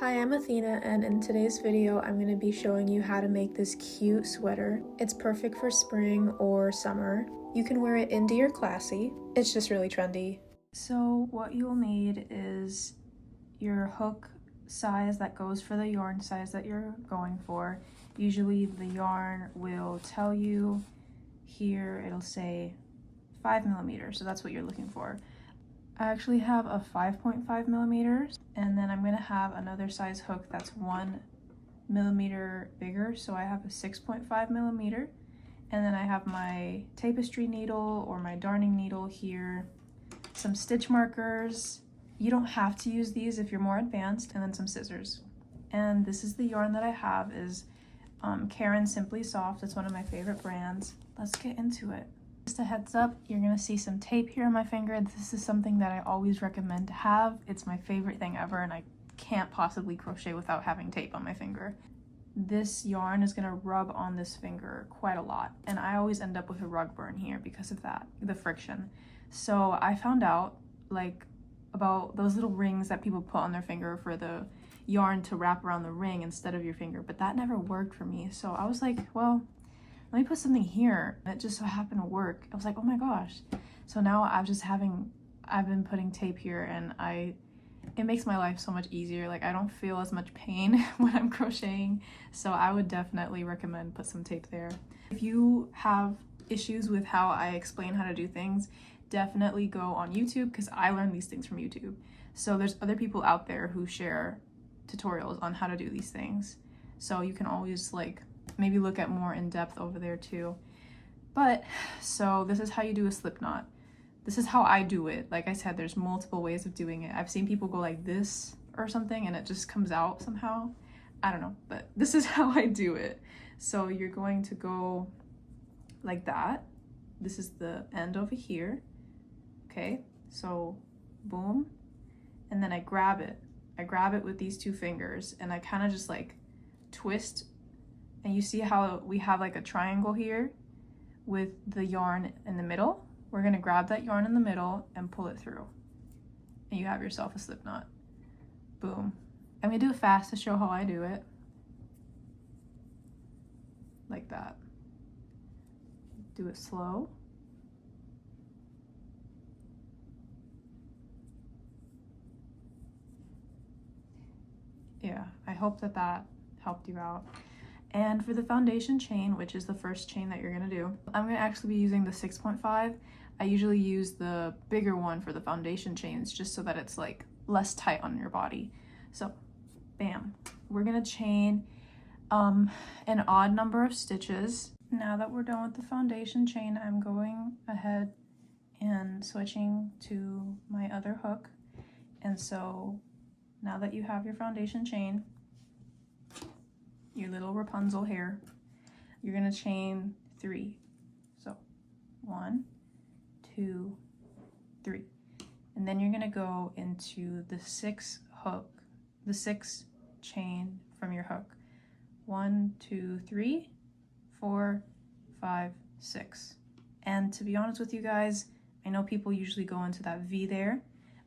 Hi, I'm Athena, and in today's video I'm going to be showing you how to make this cute sweater. It's perfect for spring or summer. You can wear it indie or classy. It's just really trendy. So what you'll need is your hook size that goes for the yarn size that you're going for. Usually the yarn will tell you here, it'll say 5 millimeters, so that's what you're looking for. I actually have a 5.5 millimeters, and then I'm going to have another size hook that's 1 millimeter bigger, so I have a 6.5 millimeter, and then I have my tapestry needle or my darning needle here, some stitch markers. You don't have to use these if you're more advanced, and then some scissors. And this is the yarn that I have is Karen Simply Soft. It's one of my favorite brands. Let's get into it. Just a heads up, you're gonna see some tape here on my finger. This is something that I always recommend to have. It's my favorite thing ever, and I can't possibly crochet without having tape on my finger. This yarn is gonna rub on this finger quite a lot, and I always end up with a rug burn here because of that, the friction. So I found out about those little rings that people put on their finger for the yarn to wrap around the ring instead of your finger, but that never worked for me. So I was like, well, let me put something here, and it just so happened to work. I was like, oh my gosh. So now I've been putting tape here, and it makes my life so much easier. Like, I don't feel as much pain when I'm crocheting, so I would definitely recommend put some tape there. If you have issues with how I explain how to do things, definitely go on YouTube, because I learned these things from YouTube. So there's other people out there who share tutorials on how to do these things, so you can always maybe look at more in depth over there too. But so this is how you do a slip knot. This is how I do it. Like I said, there's multiple ways of doing it. I've seen people go like this or something and it just comes out somehow. I don't know, but this is how I do it. So you're going to go like that. This is the end over here. Okay, so boom, and then I grab it. I grab it with these two fingers, and I kind of just twist. And you see how we have a triangle here with the yarn in the middle? We're gonna grab that yarn in the middle and pull it through. And you have yourself a slip knot. Boom. I'm gonna do it fast to show how I do it. Like that. Do it slow. Yeah, I hope that helped you out. And for the foundation chain, which is the first chain that you're gonna do, I'm gonna actually be using the 6.5. I usually use the bigger one for the foundation chains just so that it's less tight on your body. So, bam. We're gonna chain an odd number of stitches. Now that we're done with the foundation chain, I'm going ahead and switching to my other hook. And so, now that you have your foundation chain, your little Rapunzel hair, you're gonna chain 3. So 1, 2, 3. And then you're gonna go into the 6 chain from your hook. 1, 2, 3, 4, 5, 6. And to be honest with you guys, I know people usually go into that V there.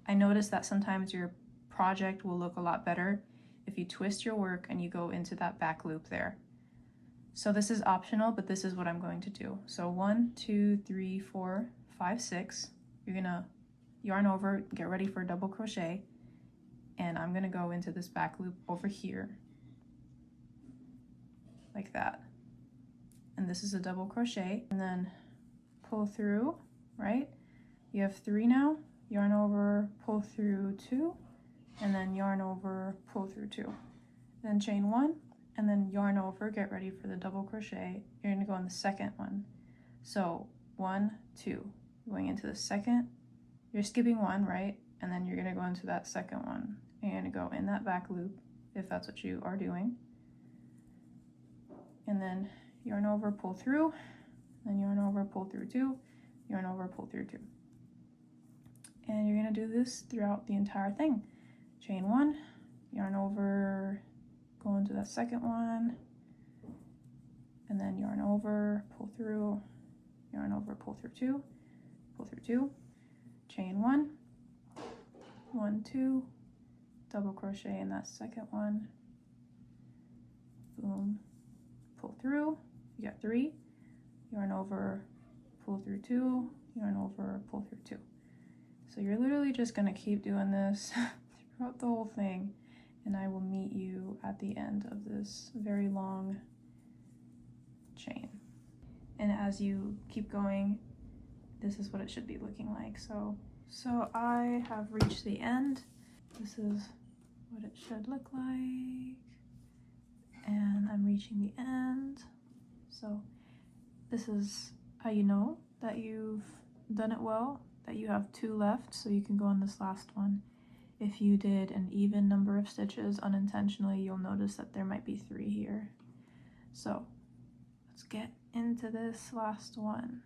I noticed that sometimes your project will look a lot better if you twist your work and you go into that back loop there. So this is optional, but this is what I'm going to do. So 1, 2, 3, 4, 5, 6. You're gonna yarn over, get ready for a double crochet, and I'm gonna go into this back loop over here, like that. And this is a double crochet, and then pull through, right? You have 3 now, yarn over, pull through 2, and then yarn over, pull through 2. Then chain 1, and then yarn over, get ready for the double crochet. You're gonna go on the second one. So 1, 2, going into the second, you're skipping 1, right? And then you're gonna go into that second one. And you're gonna go in that back loop, if that's what you are doing. And then yarn over, pull through, then yarn over, pull through 2, yarn over, pull through 2. And you're gonna do this throughout the entire thing. Chain 1, yarn over, go into that second one, and then yarn over, pull through, yarn over, pull through 2, pull through 2, chain 1, 1, 2, double crochet in that second one, boom, pull through, you got 3, yarn over, pull through 2, yarn over, pull through 2. So you're literally just gonna keep doing this throughout the whole thing, and I will meet you at the end of this very long chain. And as you keep going, this is what it should be looking like. So I have reached the end. This is what it should look like. And I'm reaching the end. So this is how you know that you've done it well, that you have 2 left, so you can go on this last one. If you did an even number of stitches unintentionally, you'll notice that there might be 3 here. So let's get into this last one.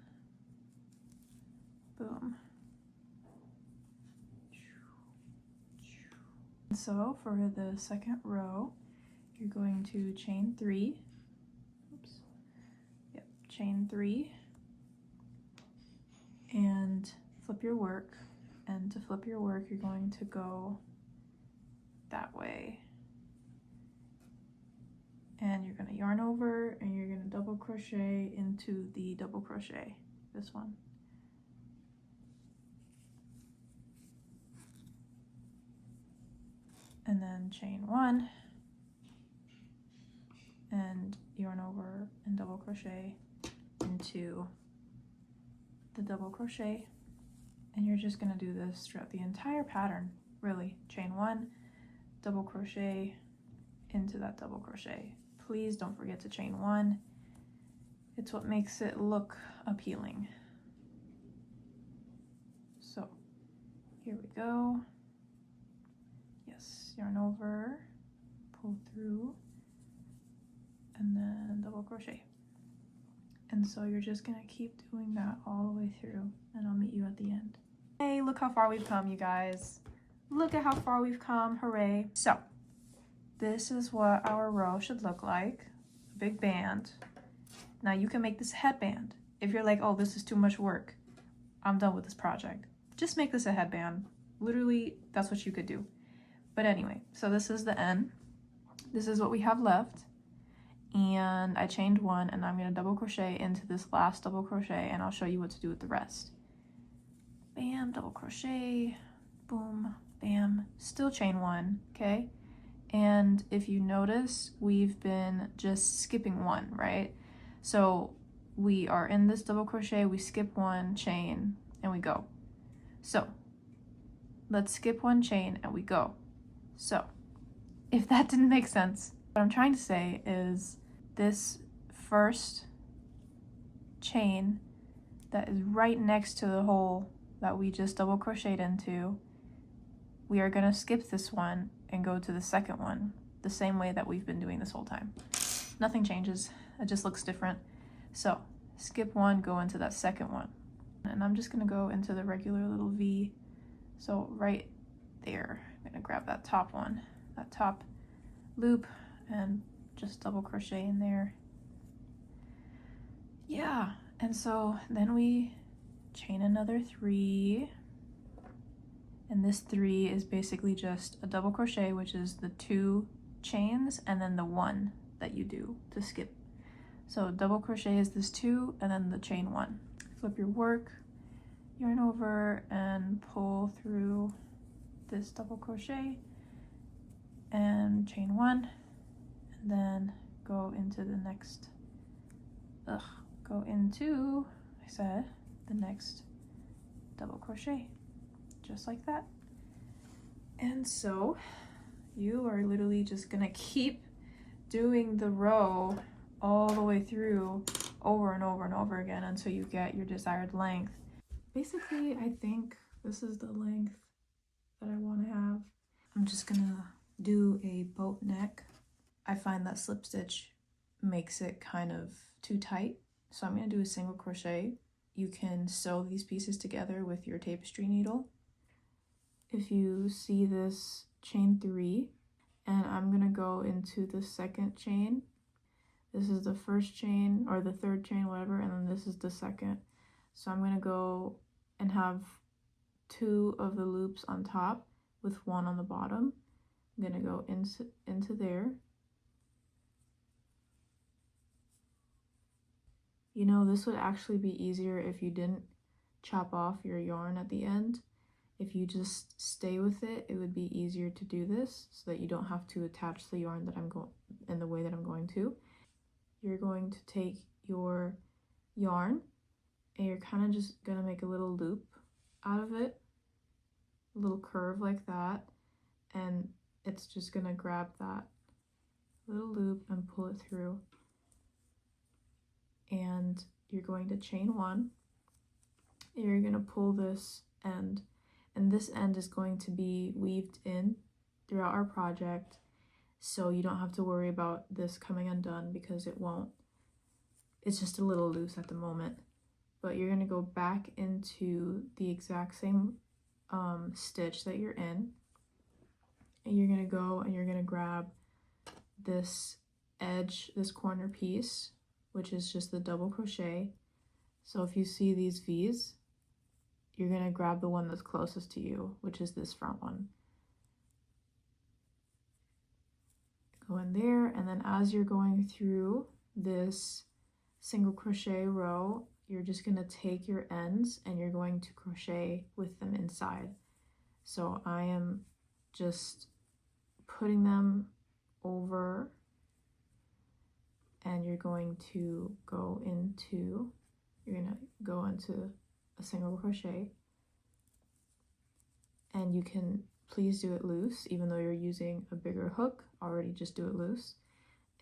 Boom. So for the second row, you're going to chain 3. Oops. Yep, chain 3. And flip your work. And to flip your work, you're going to go that way. And you're going to yarn over and you're going to double crochet into the double crochet, this one. And then chain 1 and yarn over and double crochet into the double crochet. And you're just going to do this throughout the entire pattern, really. Chain 1, double crochet into that double crochet. Please don't forget to chain 1. It's what makes it look appealing. So here we go. Yes, yarn over, pull through, and then double crochet. And so you're just gonna keep doing that all the way through, and I'll meet you at the end. Hey, look how far we've come, you guys. Look at how far we've come, hooray. So this is what our row should look like, a big band. Now you can make this a headband. If you're like, oh, this is too much work, I'm done with this project, just make this a headband. Literally, that's what you could do. But anyway, so this is the end. This is what we have left. And I chained 1 and I'm gonna double crochet into this last double crochet and I'll show you what to do with the rest. Bam, double crochet, boom, bam, still chain 1, okay? And if you notice, we've been just skipping 1, right? So we are in this double crochet, we skip 1 chain and we go. So let's skip 1 chain and we go. So if that didn't make sense, what I'm trying to say is this first chain that is right next to the hole that we just double crocheted into, we are going to skip this one and go to the second one the same way that we've been doing this whole time. Nothing changes, it just looks different. So skip 1, go into that second one, and I'm just going to go into the regular little V. So right there, I'm going to grab that top one, that top loop, and just double crochet in there. Yeah, and so then we chain another 3, and this 3 is basically just a double crochet, which is the 2 chains and then the 1 that you do to skip. So double crochet is this 2 and then the chain 1. Flip your work, yarn over and pull through this double crochet and chain 1, and then go into the next, I said, the next double crochet, just like that. And so you are literally just gonna keep doing the row all the way through over and over and over again until you get your desired length. Basically, I think this is the length that I want to have. I'm just gonna do a boat neck. I find that slip stitch makes it kind of too tight, so I'm gonna do a single crochet. You can sew these pieces together with your tapestry needle. If you see this, chain 3, and I'm gonna go into the second chain. This is the first chain or the third chain, whatever, and then this is the second. So I'm gonna go and have 2 of the loops on top with 1 on the bottom. I'm gonna go into there. You know, this would actually be easier if you didn't chop off your yarn at the end. If you just stay with it, it would be easier to do this so that you don't have to attach the yarn that I'm going in the way that I'm going to. You're going to take your yarn and you're kind of just gonna make a little loop out of it, a little curve like that, and it's just gonna grab that little loop and pull it through. And you're going to chain one, and you're gonna pull this end, and this end is going to be weaved in throughout our project, so you don't have to worry about this coming undone because it won't. It's just a little loose at the moment. But you're gonna go back into the exact same stitch that you're in, and you're gonna go and you're gonna grab this edge, this corner piece, which is just the double crochet. So if you see these V's, you're gonna grab the one that's closest to you, which is this front one. Go in there, and then as you're going through this single crochet row, you're just gonna take your ends and you're going to crochet with them inside. So I am just putting them over, and you're going to go into a single crochet, and you can please do it loose. Even though you're using a bigger hook already, just do it loose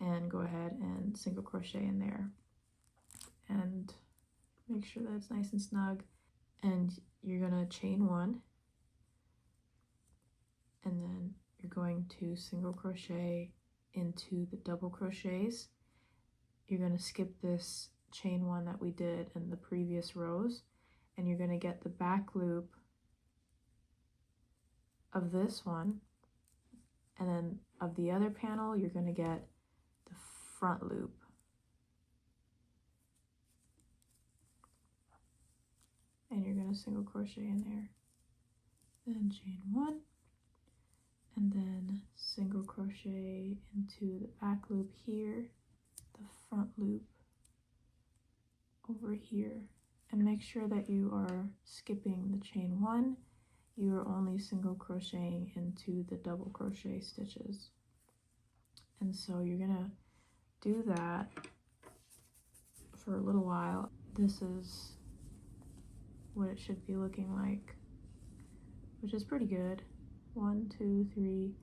and go ahead and single crochet in there and make sure that it's nice and snug. And you're gonna chain one, and then you're going to single crochet into the double crochets. You're gonna skip this chain one that we did in the previous rows, and you're gonna get the back loop of this one, and then of the other panel you're gonna get the front loop. And you're gonna single crochet in there, then chain one, and then single crochet into the back loop here, the front loop over here, and make sure that you are skipping the chain one. You are only single crocheting into the double crochet stitches. And so you're gonna do that for a little while. This is what it should be looking like, which is pretty good. 1, 2, 3,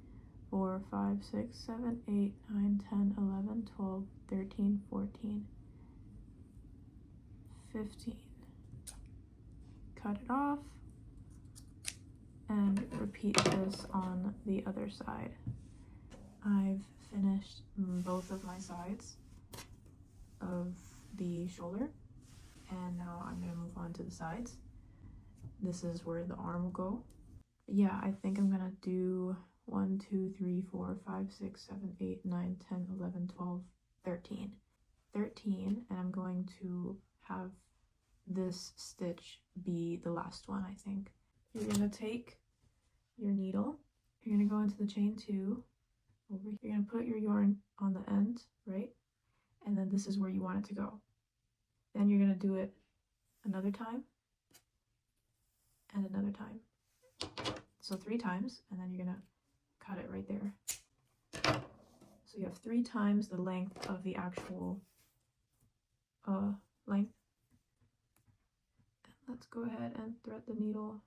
4, 5, 6, 7, 8, 9, 10, 11, 12, 13, 14, 15. Cut it off and repeat this on the other side. I've finished both of my sides of the shoulder, and now I'm going to move on to the sides. This is where the arm will go. Yeah, I think I'm going to do 1, 2, 3, 4, 5, 6, 7, 8, 9, 10, 11, 12, 13. 13, and I'm going to have this stitch be the last one, I think. You're going to take your needle, you're going to go into the chain 2, over here. You're going to put your yarn on the end, right? And then this is where you want it to go. Then you're going to do it another time and another time. So 3 times, and then you're going to cut it right there. So you have 3 times the length of the actual length. And let's go ahead and thread the needle.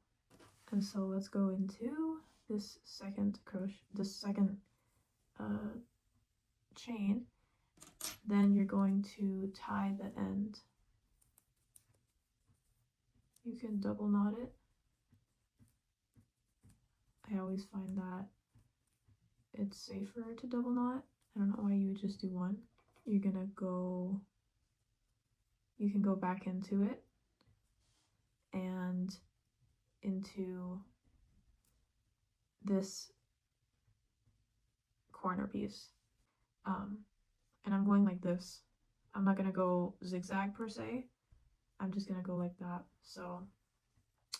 And so let's go into this second chain. Then you're going to tie the end. You can double knot it. I always find that it's safer to double knot. I don't know why you would just do one. You can go back into it and into this corner piece. And I'm going like this. I'm not gonna go zigzag per se. I'm just gonna go like that. So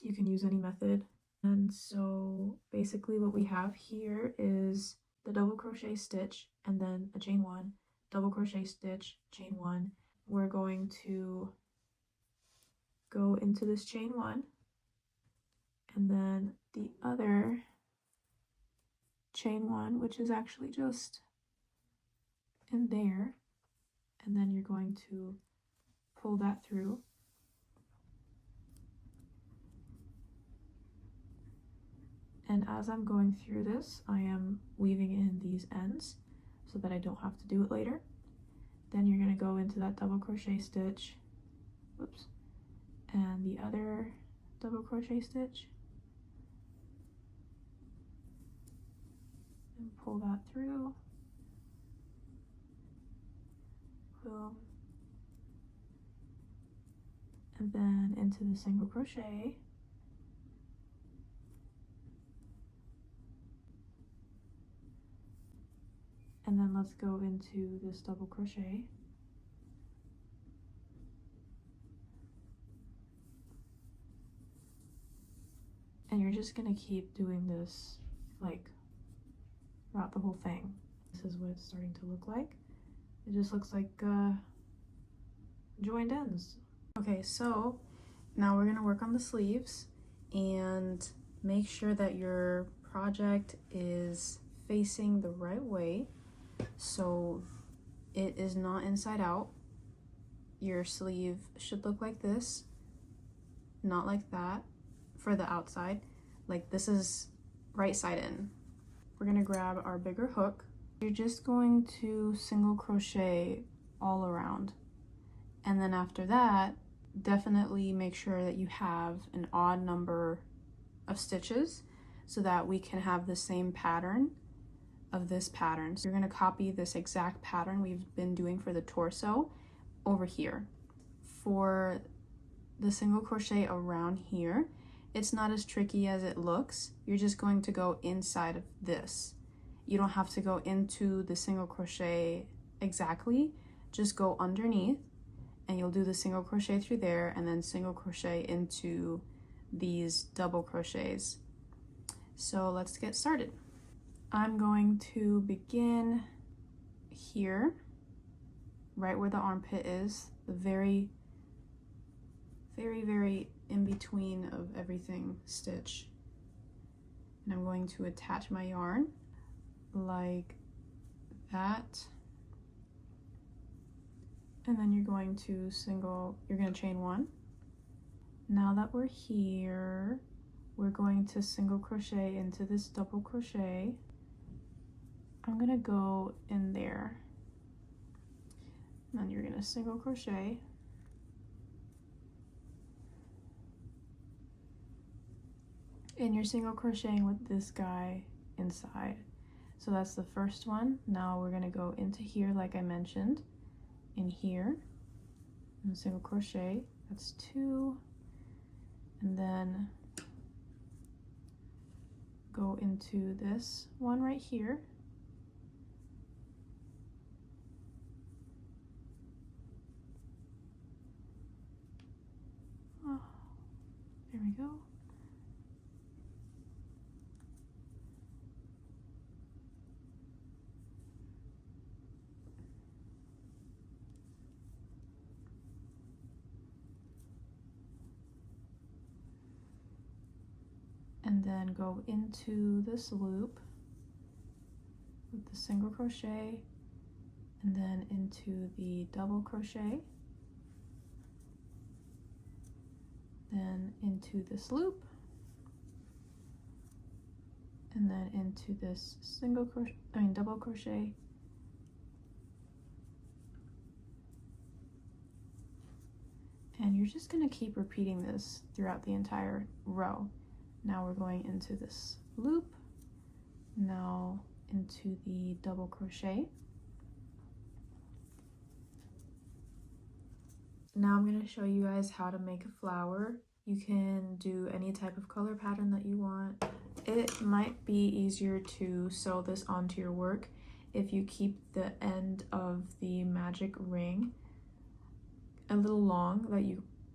you can use any method And so basically what we have here is the double crochet stitch and then a chain one, double crochet stitch, chain one. We're going to go into this chain one and then the other chain one, which is actually just in there, and then you're going to pull that through. And as I'm going through this, I am weaving in these ends so that I don't have to do it later. Then you're going to go into that double crochet stitch, whoops, and the other double crochet stitch, and pull that through. Boom. And then into the single crochet. And then let's go into this double crochet. And you're just gonna keep doing this like throughout the whole thing. This is what it's starting to look like. It just looks like joined ends. Okay, so now we're gonna work on the sleeves and make sure that your project is facing the right way. So it is not inside out. Your sleeve should look like this, not like that for the outside. Like this is right side in. We're gonna grab our bigger hook. You're just going to single crochet all around. And then after that, definitely make sure that you have an odd number of stitches so that we can have the same pattern of this pattern. So you're going to copy this exact pattern we've been doing for the torso over here. For the single crochet around here, it's not as tricky as it looks. You're just going to go inside of this. You don't have to go into the single crochet exactly, just go underneath and you'll do the single crochet through there and then single crochet into these double crochets. So let's get started. I'm going to begin here, right where the armpit is, the very in between of everything stitch. And I'm going to attach my yarn like that. And then you're going to chain one. Now that we're here, we're going to single crochet into this double crochet. I'm gonna go in there. And then you're gonna single crochet. And you're single crocheting with this guy inside. So that's the first one. Now we're gonna go into here like I mentioned, in here, and single crochet, that's 2, and then go into this one right here, oh, there we go. And then go into this loop with the single crochet and then into the double crochet, then into this loop, and then into this double crochet, and you're just going to keep repeating this throughout the entire row. Now we're going into this loop, now into the double crochet. Now I'm going to show you guys how to make a flower. You can do any type of color pattern that you want. It might be easier to sew this onto your work if you keep the end of the magic ring a little long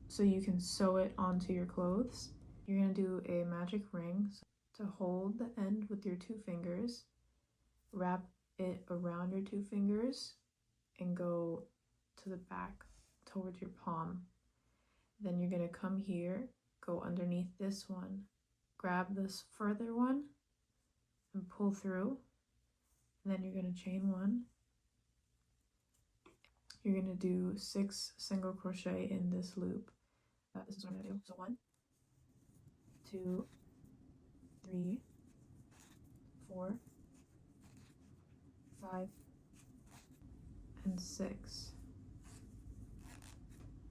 so you can sew it onto your clothes. You're going to do a magic ring. So to hold the end with your 2 fingers, wrap it around your 2 fingers and go to the back towards your palm. Then you're going to come here, go underneath this one, grab this further one and pull through. And then you're going to chain 1. You're going to do 6 single crochet in this loop. This is what I'm going to do. So 1, 2, 3, 4, 5, and 6.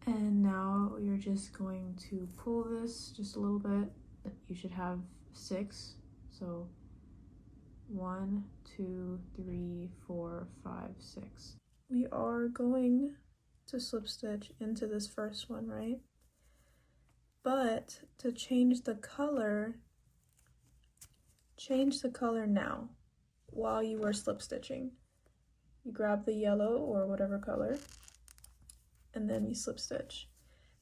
And now you're just going to pull this just a little bit. You should have 6. So 1, 2, 3, 4, 5, 6. We are going to slip stitch into this first one, right? But to change the color now while you are slip stitching. You grab the yellow or whatever color and then you slip stitch.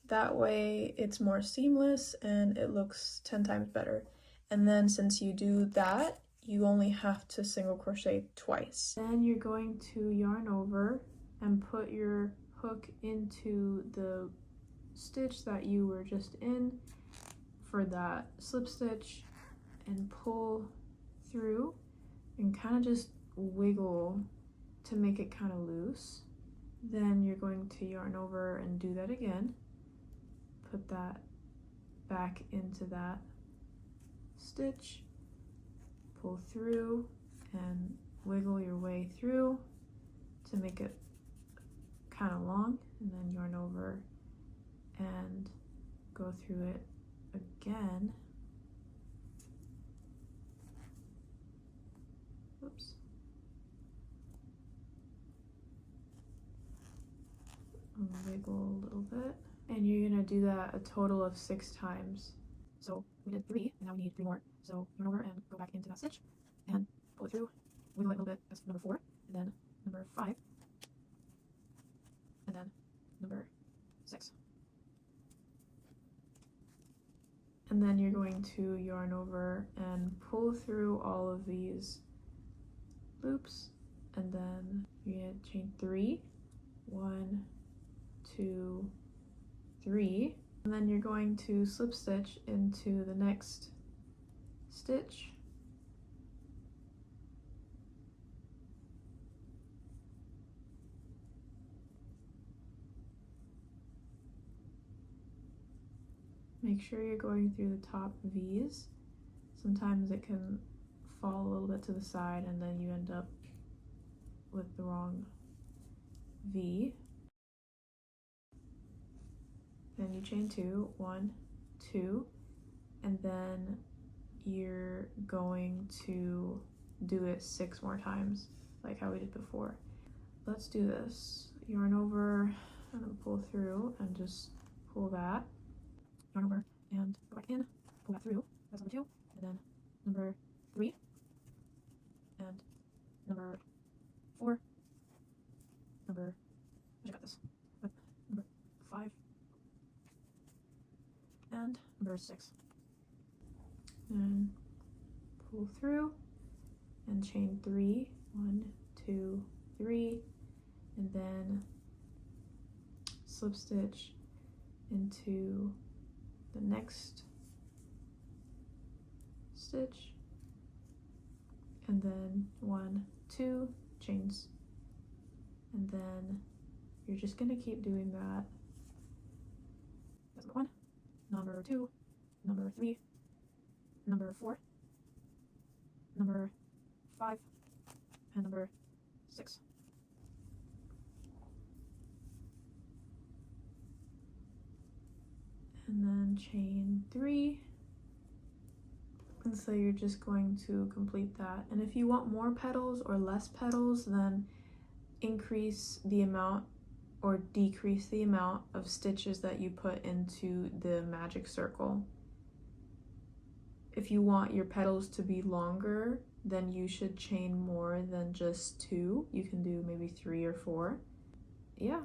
That way it's more seamless and it looks 10 times better. And then since you do that, you only have to single crochet twice. Then you're going to yarn over and put your hook into the stitch that you were just in for that slip stitch and pull through and kind of just wiggle to make it kind of loose. Then you're going to yarn over and do that again. Put that back into that stitch, pull through and wiggle your way through to make it kind of long, and then yarn over and go through it again. Oops. And wiggle a little bit. And you're gonna do that a total of 6 times. So we did 3, and now we need 3 more. So yarn over and go back into that stitch and pull it through, wiggle it a little bit. That's number 4, and then number 5, and then number 6. And then you're going to yarn over and pull through all of these loops, and then you're gonna chain 3, 1, 2, 3, and then you're going to slip stitch into the next stitch. Make sure you're going through the top V's. Sometimes it can fall a little bit to the side and then you end up with the wrong V. Then you chain 2, 1, 2, and then you're going to do it 6 more times, like how we did before. Let's do this. Yarn over and pull through and just pull that. Yarn over and go back in, pull that through. That's number 2, and then number 3, and number 4, number, I got this, number 5, and number 6. And pull through and chain 3, 1, 2, 3, and then slip stitch into the next stitch, and then 1, 2 chains, and then you're just gonna keep doing that. That's number 1, number 2, number 3, number 4, number 5, and number 6. And then chain 3, and so you're just going to complete that. And if you want more petals or less petals, then increase the amount or decrease the amount of stitches that you put into the magic circle. If you want your petals to be longer, then you should chain more than just 2. You can do maybe 3 or 4. Yeah,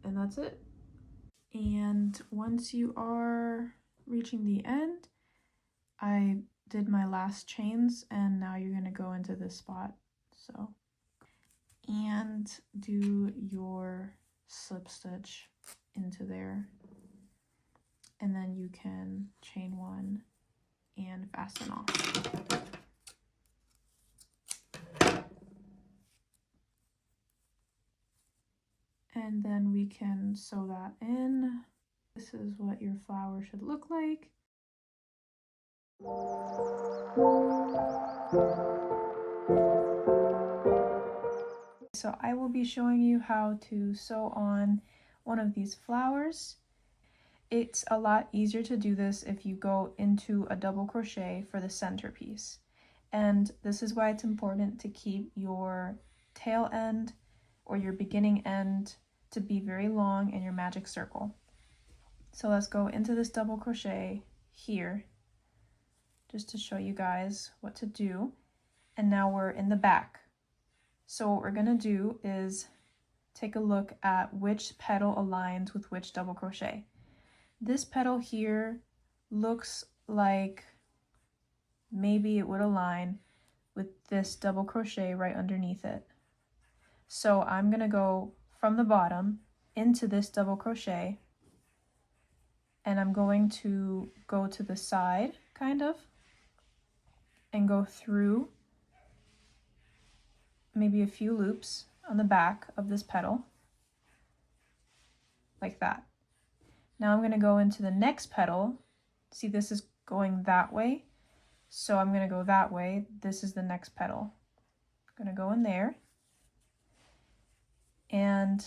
and that's it. And once you are reaching the end, I did my last chains, and now you're going to go into this spot, so, and do your slip stitch into there, and then you can chain one and fasten off. And then we can sew that in. This is what your flower should look like. So I will be showing you how to sew on one of these flowers. It's a lot easier to do this if you go into a double crochet for the centerpiece. And this is why it's important to keep your tail end or your beginning end to be very long in your magic circle. So let's go into this double crochet here, just to show you guys what to do. And now we're in the back. So what we're gonna do is take a look at which petal aligns with which double crochet. This petal here looks like maybe it would align with this double crochet right underneath it. So I'm gonna go from the bottom into this double crochet, and I'm going to go to the side kind of and go through maybe a few loops on the back of this petal like that. Now I'm going to go into the next petal. See, this is going that way, so I'm going to go that way. This is the next petal. I'm going to go in there, and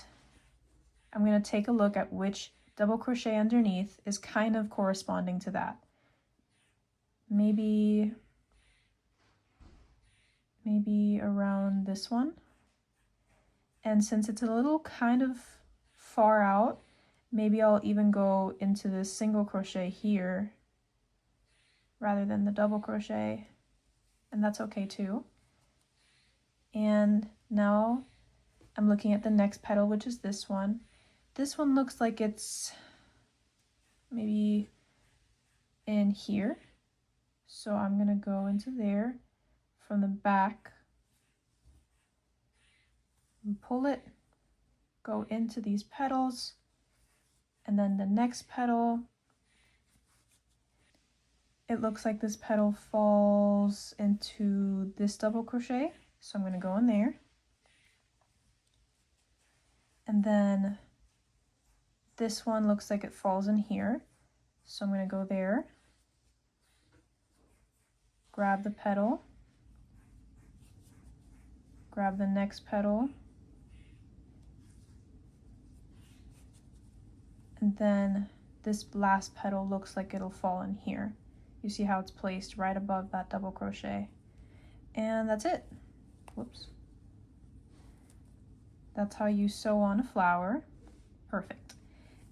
I'm going to take a look at which double crochet underneath is kind of corresponding to that. Maybe around this one. And since it's a little kind of far out, maybe I'll even go into this single crochet here rather than the double crochet, and that's okay too. And now I'm looking at the next petal, which is this one. This one looks like it's maybe in here, so I'm gonna go into there from the back and pull it, go into these petals, and then the next petal, it looks like this petal falls into this double crochet, so I'm going to go in there, and then this one looks like it falls in here, so I'm going to go there, grab the petal, grab the next petal, and then this last petal looks like it'll fall in here. You see how it's placed right above that double crochet. And that's it. Whoops. That's how you sew on a flower. Perfect.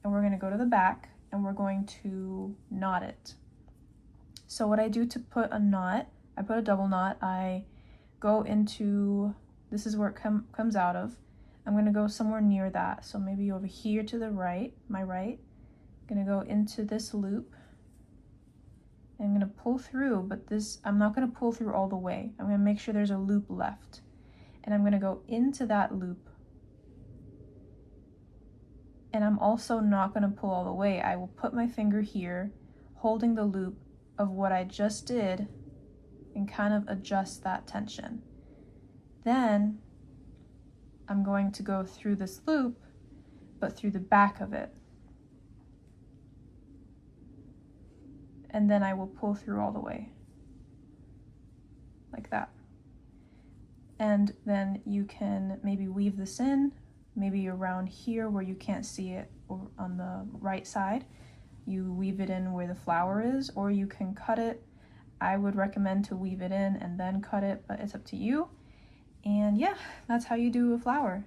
And we're going to go to the back and we're going to knot it. So what I do to put a knot, I put a double knot. I go into, this is where it comes out of. I'm going to go somewhere near that. So maybe over here to the right, my right. I'm going to go into this loop. I'm going to pull through, but I'm not going to pull through all the way. I'm going to make sure there's a loop left. And I'm going to go into that loop. And I'm also not going to pull all the way. I will put my finger here, holding the loop of what I just did, and kind of adjust that tension. Then I'm going to go through this loop, but through the back of it. And then I will pull through all the way, like that. And then you can maybe weave this in, maybe around here where you can't see it, or on the right side. You weave it in where the flower is, or you can cut it. I would recommend to weave it in and then cut it, but it's up to you. And yeah, that's how you do a flower.